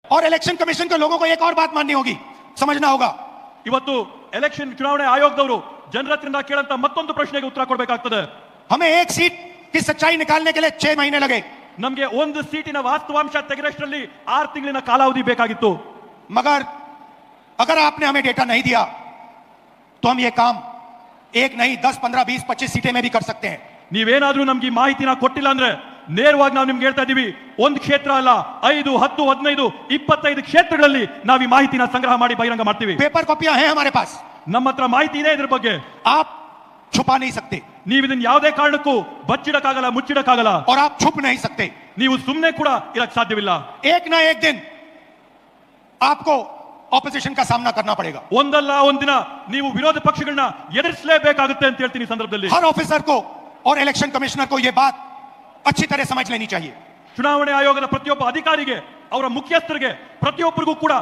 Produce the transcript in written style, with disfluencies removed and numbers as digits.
और election commission के लोगों को एक और बात माननी होगी, समझना होगा। ಇವತ್ತು ಎಲೆಕ್ಷನ್ ಚುನಾವಣೆ ಆಯೋಗದವರು ಜನರ ಹತ್ರದಿಂದ ಕೇಳಂತ ಮತ್ತೊಂದು ಪ್ರಶ್ನೆಗೆ ಉತ್ತರ ಕೊಡಬೇಕಾಗ್ತದೆ. हमें एक सीट की सच्चाई निकालने के लिए 6 महीने लगे, ನಮಗೆ ಒಂದು ಸೀಟಿನ ವಾಸ್ತವಾಂಶ ತೆಗೆದಷ್ಟರಲ್ಲಿ 6 ತಿಂಗಳಿನ ಕಾಲಾವಧಿ ಬೇಕಾಗಿತ್ತು. मगर अगर आपने हमें डेटा नहीं दिया तो हम ये काम एक नहीं 10, 15, 20, 25 सीटें में भी कर सकते हैं। ನೀವೇನಾದ್ರೂ ನಮ್ಗೆ ಈ ಮಾಹಿತಿನ ಕೊಟ್ಟಿಲ್ಲ ಅಂದ್ರೆ ನೇರವಾಗಿ ನಾವು ನಿಮ್ಗೆ ಹೇಳ್ತಾ ಇದೀವಿ, ಒಂದು ಕ್ಷೇತ್ರ ಅಲ್ಲ, 5, 10, 15, 25 ಕ್ಷೇತ್ರಗಳಲ್ಲಿ ನಾವು ಈ ಮಾಹಿತಿನ ಸಂಗ್ರಹ ಮಾಡಿ ಬಹಿರಂಗ ಮಾಡ್ತೀವಿ. पेपर कॉपियां हैं हमारे पास, ನಮ್ಮ ಹತ್ರ ಮಾಹಿತಿ ಇದೆ ಇದ್ರ ಬಗ್ಗೆ. आप छुपा नहीं सकते ನೀವು ಇದನ್ನ ಯಾವುದೇ ಕಾರಣಕ್ಕೂ ಬಚ್ಚಿಡಕ್ಕಾಗಲ್ಲ, ಮುಚ್ಚಿಡಕ್ಕಾಗಲ್ಲ. और आप छुप नहीं सकते। ನೀವು ಸುಮ್ಮನೆ ಕೂಡ ಇರಕ್ ಸಾಧ್ಯವಿಲ್ಲ. एक ना एक दिन आपको ऑपोजिशन का सामना करना पड़ेगा। ಒಂದಲ್ಲ ಒಂದಿನ ನೀವು ವಿರೋಧ ಪಕ್ಷಗಳನ್ನ ಎದುರಿಸಲೇಬೇಕಾಗುತ್ತೆ ಅಂತ ಹೇಳ್ತೀನಿ ಈ ಸಂದರ್ಭದಲ್ಲಿ. हर ऑफिसर को और इलेक्शन कमिश्नर को यह बात अच्छी तरह समझ लेनी चाहिए। ಚುನಾವಣೆ ಆಯೋಗದ ಪ್ರತಿಯೊಬ್ಬ ಅಧಿಕಾರಿಗೆ, ಅವರ ಮುಖ್ಯಸ್ಥರಿಗೆ, ಪ್ರತಿಯೊಬ್ಬರಿಗೂ ಕೂಡ